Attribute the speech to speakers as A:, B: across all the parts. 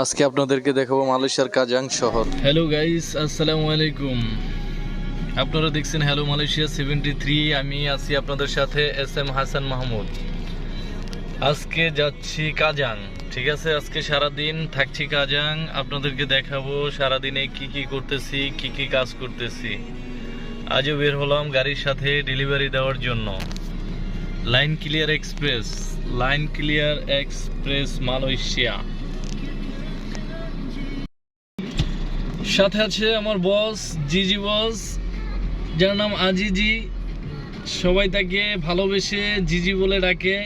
A: আজকে আপনাদেরকে দেখাবো মালয়েশিয়ার কাজাং শহর। হ্যালো গাইস, আসসালামু আলাইকুম। আপনারা দেখছেন হ্যালো মালয়েশিয়া 73। আমি আছি আপনাদের সাথে SM হাসান মাহমুদ। আজকে যাচ্ছি কাজাং, ঠিক আছে। আজকে সারাদিন থাকছি কাজাং, আপনাদেরকে দেখাবো সারাদিনে কি কি করতেছি, কি কি কাজ করতেছি। আজও বের হলাম গাড়ির সাথে ডেলিভারি দেওয়ার জন্য। Line clear express Malaysia. সাথে আছে আমার বস, জিজি বস, যার নাম আজিজি। সবাই তাকে ভালোবেসে জিজি বলে ডাকে।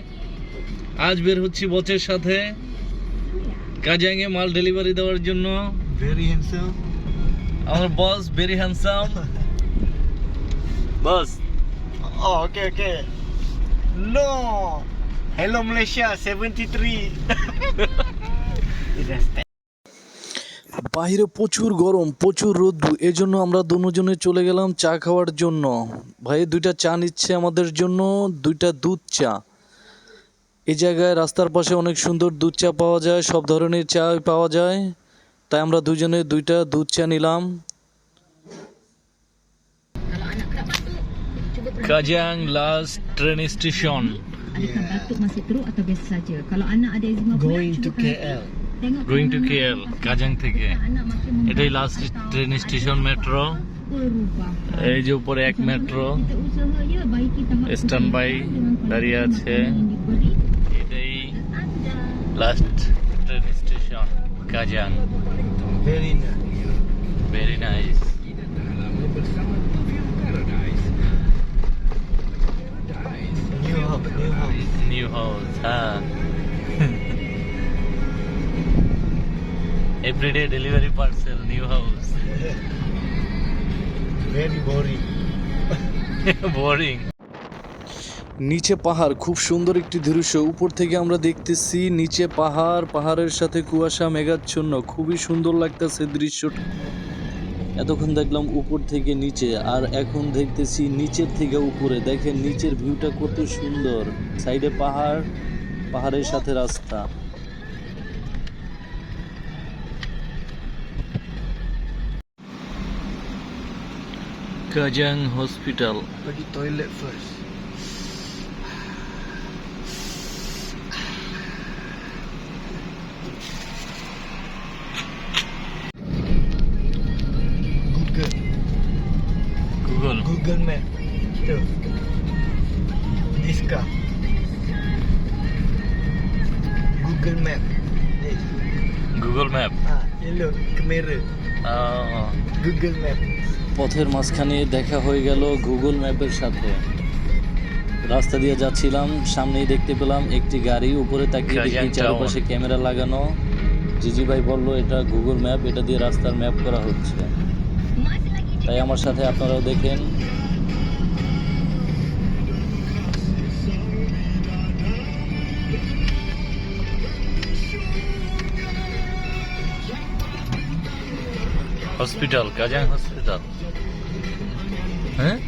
A: আজ বের হচ্ছি বসের সাথে কাজাংয়ে মাল ডেলিভারি দেওয়ার জন্য।
B: Very handsome.
A: আমার বস ভেরি হ্যান্ডসাম। বস
B: Oh, okay. No. Hello Malaysia 73.
A: বাইরে প্রচুর গরম, প্রচুর রোদ্দু, এজন্য আমরা দুজনে চলে গেলাম চা খাওয়ার জন্য। ভাই দুইটা চা নিচ্ছে আমাদের জন্য, দুইটা দুধ চা। এই জায়গায় রাস্তার পাশে অনেক সুন্দর দুধ চা পাওয়া যায়, সব ধরনের চা পাওয়া যায়। তাই আমরা দুজনে দুইটা দুধ চা নিলাম। Kajang last train station.
C: Adakah batuk masih teruk atau biasa saja? Kalau anak ada eczema pula,
B: Going to
C: cuba
B: KL.
C: tengok
A: going to
C: anak
A: KL, Kajang থেকে।
C: anak makin membesar
A: এটাই last train station metro.
C: berubah.
A: এই যে উপরে এক metro
C: Kita usaha ya baiki tahap
A: stand by দাঁড়িয়ে আছে। এটাই last train station Kajang.
B: Very nice.
A: Very nice.
B: New house.
A: New house, হ্যাঁ। Everyday delivery parcel, new house.
B: Very boring.
A: Boring. নিচে পাহাড়, খুব সুন্দর একটি দৃশ্য। উপর থেকে আমরা দেখতেছি নিচে পাহাড়, পাহাড়ের সাথে কুয়াশা মেঘাচ্ছন্ন, খুবই সুন্দর লাগতেছে দৃশ্যটা। এতক্ষণ দেখলাম উপর থেকে নিচে, আর এখন দেখতেছি নিচের থেকে উপরে। দেখেন নিচের ভিউটা কত সুন্দর, সাইডে পাহাড়, পাহাড়ের সাথে রাস্তা। Kajang hospital.
B: Pergi toilet first. Google Map. Tu. This car. Google Map. This.
A: Google map.
B: Hello kamera. Google Map.
A: পথের মাঝখানে দেখা হয়ে গেল গুগল ম্যাপের সাথে। রাস্তা দিয়ে যাচ্ছিলাম, সামনেই দেখতে পেলাম একটি গাড়ি। উপরে তাকিয়ে দেখি চারপাশে ক্যামেরা লাগানো। জিজি ভাই বললো এটা গুগল ম্যাপ, এটা দিয়ে রাস্তার ম্যাপ করা হচ্ছে। তাই আমার সাথে আপনারাও দেখেন। Hospital, Kajang hospital. হ্যাঁ,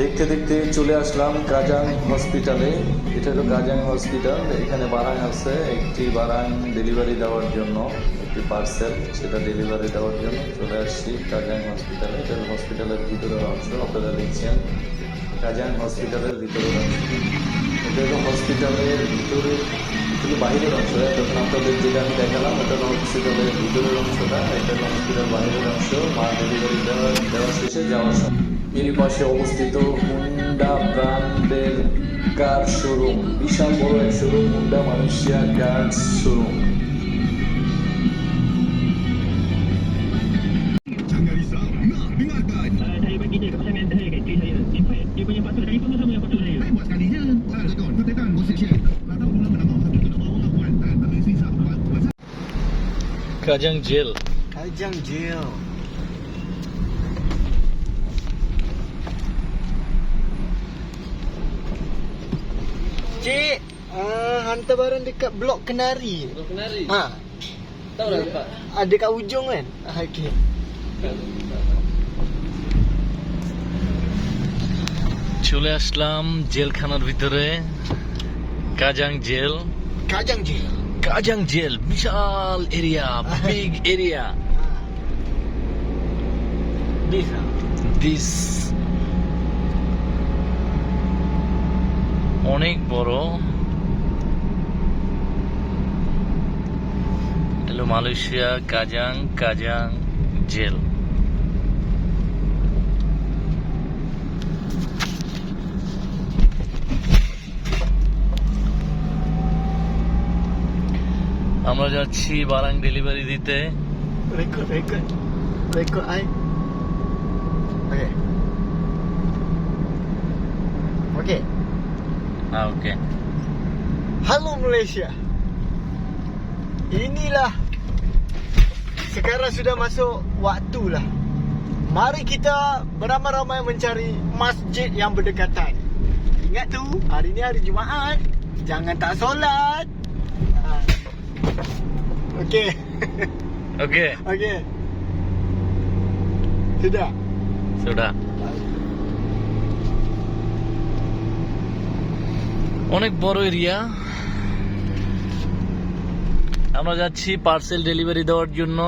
A: দেখতে দেখতে চলে আসলাম কাজাং হসপিটালে। এটা হলো কাজাং হসপিটাল। এখানে বারাং আছে, একটি বারাং ডেলিভারি দেওয়ার জন্য, একটি পার্সেল, সেটা ডেলিভারি দেওয়ার জন্য চলে আসছি কাজাং হসপিটালে। এটা হসপিটালের ভিতরের অংশ, আপনারা দেখছেন কাজাং হসপিটালের ভিতরের অংশ। এটা হলো হসপিটালের ভিতরে, শুধু বাইরের অংশ। তখন আপনাদের যেটা আমি দেখালাম ওটা হলো হসপিটালের ভিতরের অংশটা, এটা হলো হসপিটাল বাইরের অংশ। মা ডেলিভারি দেওয়া শেষে যাওয়ার সময় এরই পাশে অবস্থিত হুন্ডা ব্র্যান্ডের কার শোরুম, বিশাল বড় এক showroom, Honda Malaysia car showroom. Kajang jail.
B: Kajang jail. Cik, hantar barang dekat blok Kenari.
A: Blok Kenari?
B: Ha.
A: Tahu dah Pak?
B: Ada kat ujung kan? Okey.
A: চলে আসলাম জেলখানার ভিতরে, Kajang jail.
B: Kajang Jail.
D: Kajang Jail, বিশাল area, big area.
B: This
D: this অনেক বড়। এটা হলো Malaysia Kajang jail. আমরা যাচ্ছি বারাং ডেলিভারি দিতে।
B: Record I. Okay. Okay.
D: Okay.
B: Halo Malaysia. Inilah sekarang sudah masuk waktu lah. Mari kita beramai-ramai mencari masjid yang berdekatan. Ingat tu, hari ni hari Jumaat. Jangan tak solat. Okey.
D: Okay,
B: Okey. Sudah.
D: Soda. অনেক বড় area. আমরা যাচ্ছি parcel delivery দেওয়ার জন্য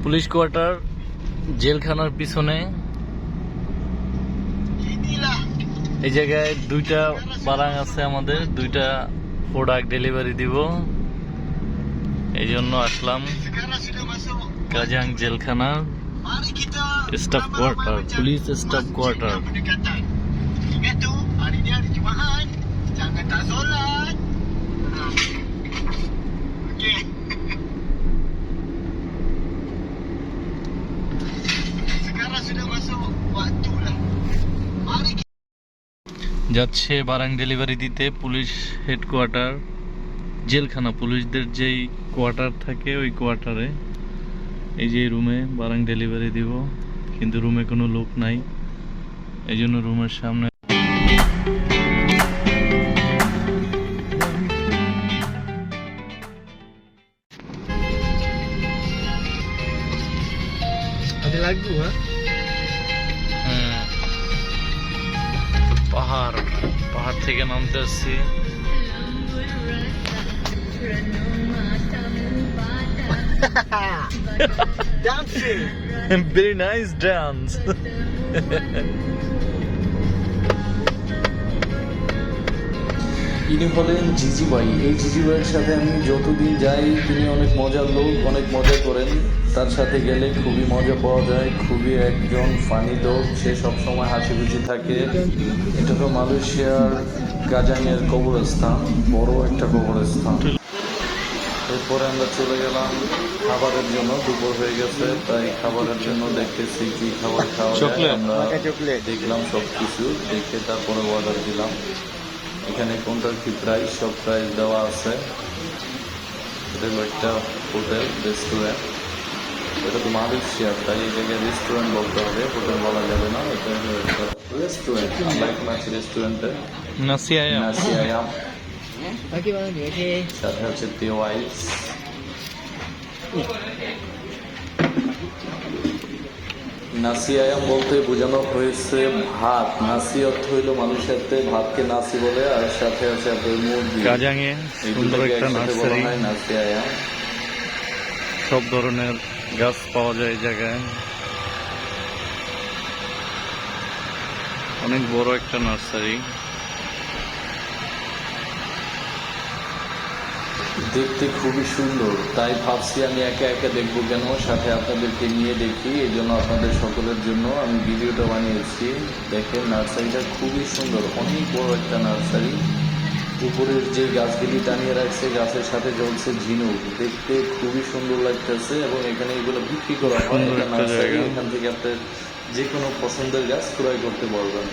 D: police quarter জেলখানার পিছনে।
B: Inilah
D: এই জায়গায় দুইটা বারাং আছে, আমাদের দুইটা প্রোডাক্ট ডেলিভারি দিব, এই জন্য আসলাম
B: sekarang sudah masuk.
D: কাজাং জেলখানা
B: Mari kita
D: staff quarter, police staff quarter.
B: yang berdekatan. Ingat tu, hari ni hari Jumaat. Jangan tak solat. Okey. Sekarang sudah masuk waktu lah. Mari kita
D: যাচ্ছে বারাং delivery দিতে police headquarter জেলখানা, পুলিশদের যেই quarter থাকে ওই কোয়ার্টারে। এই যে রুমে বারাং ডেলিভারি দিব, কিন্তু রুমে কোনো লোক নাই, এই জন্য রুমের সামনে
B: ada lagu ha.
D: পাহাড়, পাহাড় থেকে নামতে আসছি।
B: Dancing.
D: Very nice dance.
A: ইনি হলেন জিজি ভাই। এই জিজি ভাইয়ের সাথে আমি যতদিন যাই তিনি অনেক মজার লোক, অনেক মজা করেন। তার সাথে গেলে খুবই মজা পাওয়া যায়, খুবই একজন ফানি লোক, সে সবসময় হাসি খুশি থাকে। এটা তো মালয়েশিয়ার কাজাংয়ের কবরস্থান, বড় একটা কবরস্থান। এরপরে আমরা চলে গেলাম খাবারের জন্য, দুপুর হয়ে গেছে, তাই খাবারের জন্য দেখতেছি কি খাবার খাওয়া যায়।
D: চকলেট।
A: আমরা
B: Makan coklat.
A: দেখলাম সব কিছু, দেখে তারপরে অর্ডার দিলাম। এখানে কোনটার কি প্রাইস, সব প্রাইস দেওয়া আছে। এটা হলো একটা হোটেল রেস্টুরেন্ট, এটা তো মালয়েশিয়া, তাই এই জায়গায় রেস্টুরেন্ট বলতে হবে, হোটেল বলা যাবে না। এটা হলো একটা রেস্টুরেন্ট, আমরা এখানে আছি রেস্টুরেন্টে।
D: নাসি আয়াম।
A: নাসি আয়াম,
B: Okey bang, okey.
A: সাথে হচ্ছে পিও আইস। নাসি আয়াম বলতে বোঝানো হয়েছে ভাত। নাসি অর্থ হইল মানুষের ভাতকে নাসি বলে, আর সাথে আছে আপনার মুরগি।
D: কাজাংয়ে
A: এই
D: সুন্দর
A: দুটোকে
D: একটা
A: একসাথে বলা
D: নার্সারি,
A: হয় নাসি আয়াম।
D: সব ধরনের গাছ পাওয়া যায় এই জায়গায়। অনেক বড় একটা নার্সারি।
A: দেখতে খুবই সুন্দর, তাই ভাবছি আমি একা একা দেখবো কেন, সাথে আপনাদেরকে নিয়ে দেখি। এই জন্য আপনাদের সকলের জন্য আমি ভিডিওটা বানিয়েছি। দেখেন নার্সারিটা খুবই সুন্দর, অনেক বড় একটা নার্সারি। উপরের যে গাছগুলি টানিয়ে রাখছে, গাছের সাথে জ্বলছে ঝিনুক, দেখতে খুবই সুন্দর লাগতেছে। এবং এখানে এগুলো বিক্রি করা হয়।
D: সুন্দর
A: এটা
D: একটা
A: নার্সারি,
D: জায়গা।
A: এখান থেকে আপনার যে কোনো পছন্দের গাছ ক্রয় করতে পারবেন।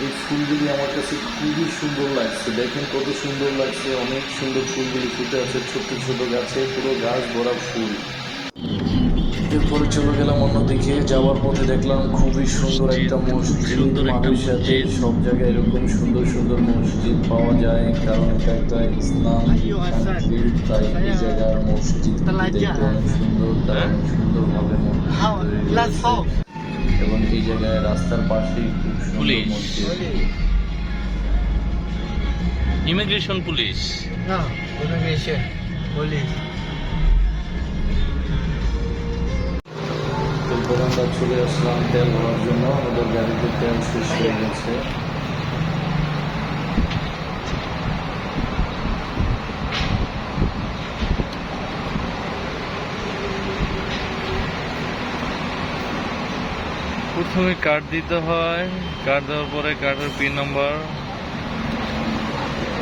A: এই ফুলগুলি আমার কাছে খুবই সুন্দর লাগছে, দেখেন কত সুন্দর লাগছে, অনেক সুন্দর ফুলগুলি ফুটে আছে ছোট ছোট গাছে, পুরো গাছ ভরা ফুল। এরপরে চলে গেলাম অন্যদিকে, যাওয়ার পথে দেখলাম খুবই সুন্দর একটা মসজিদ।
D: সুন্দর একটা
A: মালয়েশিয়াতে
D: মসজিদ।
A: সব জায়গায় এরকম সুন্দর সুন্দর মসজিদ পাওয়া যায়, কারণ এটা একটা ইসলাম
B: Ayo, Hasan.
A: কান্ট্রি, তাই এই জায়গার মসজিদ
B: Terlajak,
A: দেখতে অনেক সুন্দর, তারা অনেক সুন্দর
B: Glass house.
A: এবং এই জায়গায় রাস্তার পাশেই খুব সুন্দর
D: পুলিশ।
A: মসজিদ।
B: Boleh.
D: Immigration police.
B: Nah, immigration. Boleh.
A: এরপর আমরা চলে আসলাম তেল ভরার জন্য, আমাদের গাড়িতে তেল শেষ হয়ে গেছে।
D: প্রথমে কার্ড দিতে হয়, কার্ড দেওয়ার পরে কার্ডের পিন নাম্বার,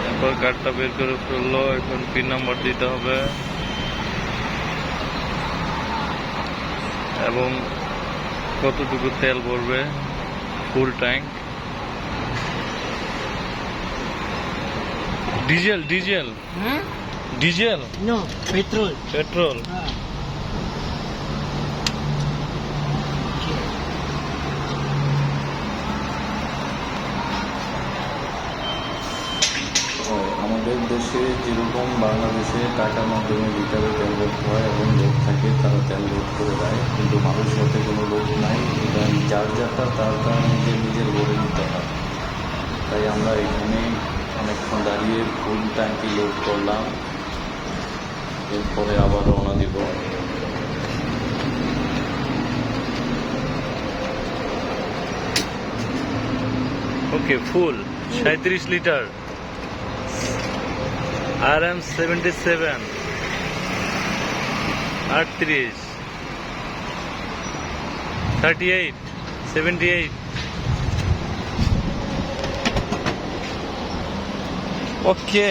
D: এরপর কার্ডটা বের করে ফেললো, এখন পিন নাম্বার দিতে হবে এবং কতটুকু তেল ভরবে, full tank. Diesel diesel
B: Huh?
D: Diesel
B: No, petrol.
D: Petrol.
B: Ah.
A: আমাদের দেশে যেরকম বাংলাদেশে টাকার মাধ্যমে লিটারে তেল ভরতে হয় এবং লোক থাকে তারা তেল লোড করে দেয়, কিন্তু মালয়েশিয়াতে কোনো লোক নাই, এটা যার যারটা তার নিজের ভরে নিতে হয়। তাই আমরা এখানে অনেকক্ষণ দাঁড়িয়ে ফুল ট্যাঙ্কি লোড করলাম, এরপরে আবার রওনা দিব।
D: ওকে, ফুল 37 litre RM 77 38 38 78 okay.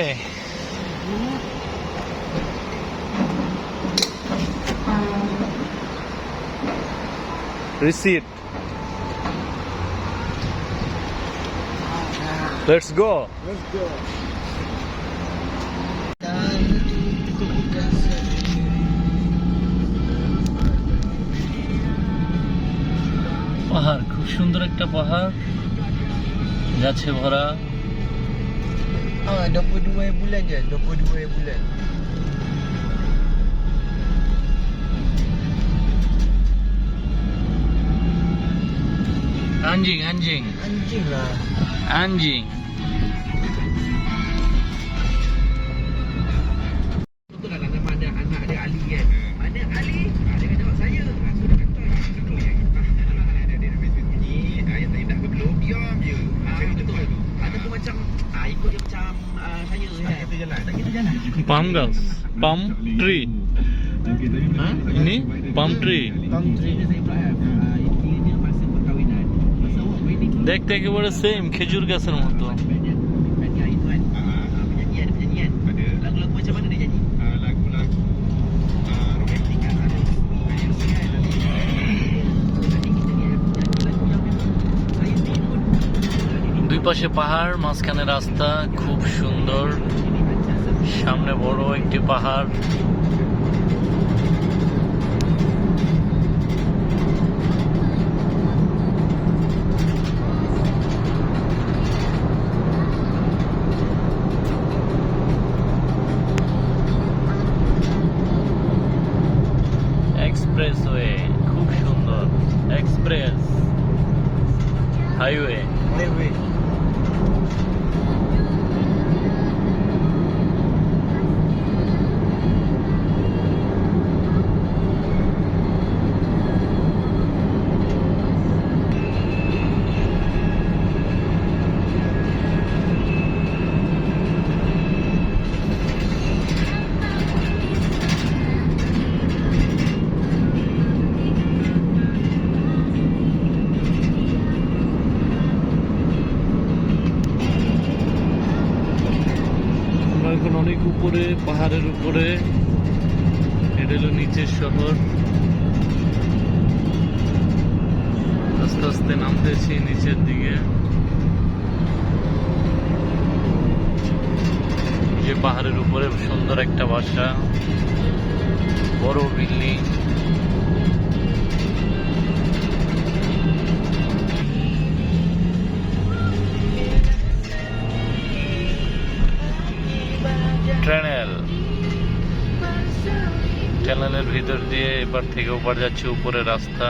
D: Receipt. Let's go.
B: Let's go.
D: পাহাড়, খুব সুন্দর একটা পাহাড়, গাছে ভরা।
B: Ah, 22 bulan je, 22 bulan.
D: Anjing, anjing,
B: Anjing lah.
D: anjing.
E: Betul lah nama ada anak dia Ali kan. Mana Ali? Dia kata jawab saya. Aku dah kata dulu yang dia bunyi. Yang tadi dah belum diam je. Macam betul. Ataupun macam ikut dia macam saya kan. Tak kita jalan. Tak kita jalan.
D: Palm girls, palm tree.
E: Ha?
D: Ini palm tree.
B: Palm tree.
E: Saya pula intinya masa perkahwinan. Masa awak wedding tu.
D: দেখতে একেবারে same খেজুর গাছের মতো।
E: Penyanyian itu kan. Penyanyian. Lagu-lagu macam mana dia nyanyi? Lagu-lagu romantik kan. Ada versi kan. Tadi kita ni lagu yang memang saya sendiri pun
D: দুই পাশে পাহাড়, মাঝখানে রাস্তা, খুব সুন্দর। সামনে বড় একটি পাহাড়। এক্সপ্রেসওয়ে, খুব সুন্দর। Express highway.
B: Highway.
D: আমরা এখন অনেক উপরে, পাহাড়ের উপরে। এটা হলো নিচের শহর। আস্তে আস্তে নামতেছি নিচের দিকে। যে পাহাড়ের উপরে সুন্দর একটা বাসা, বড় বিল্ডিং। টানেলের ভিতরে ভিতর দিয়ে এপার থেকে ওপার যাচ্ছে, উপরে রাস্তা।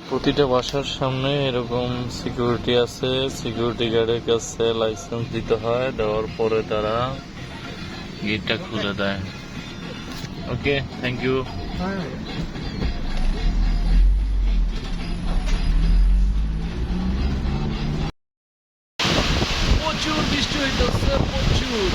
D: প্রতিটা বাসার সামনে এরকম সিকিউরিটি আছে, সিকিউরিটি গার্ডের কাছে লাইসেন্স দিতে হয়, দেওয়ার পরে তারা গেটটা খুলে দেয়। ওকে, থ্যাংক ইউ। প্রচুর বৃষ্টি হইতেছে, প্রচুর।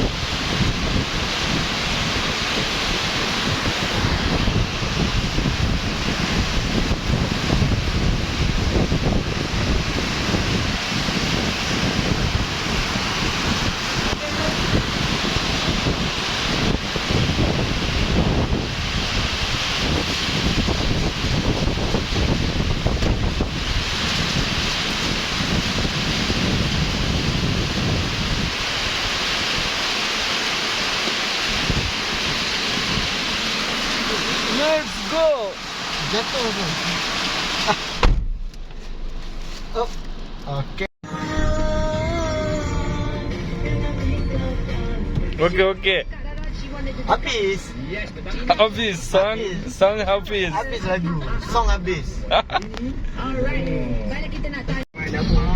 D: Let's go.
B: Jatuh tu. Oh. Okay.
D: Okay, okay.
B: Habis.
E: Yes, betul.
D: Hafiz, song Hafiz.
B: Habis lagu. Song habis.
C: Alright. Balik kita nak tanya.
E: Mana apa?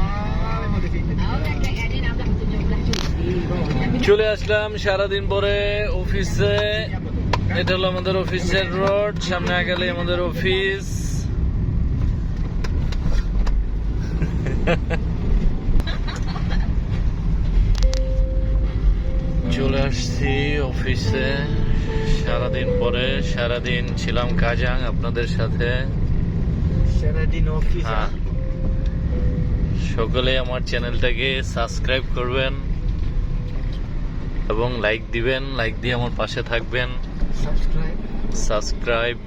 E: Kita sini.
C: Okay, ada nak belah 17 Jun.
D: চলে আসলাম সারাদিন পরে অফিসে। এটা হলো আমাদের অফিসের road, সামনে আগালে আমাদের অফিস। চলে আসছি অফিসে সারাদিন পরে। সারাদিন ছিলাম কাজাং আপনাদের সাথে।
B: Syaradin office.
D: হ্যাঁ, সকলে আমার চ্যানেলটাকে সাবস্ক্রাইব করবেন এবং লাইক দিবেন, লাইক দিয়ে আমার পাশে থাকবেন।
B: Subscribe.
D: সাবস্ক্রাইব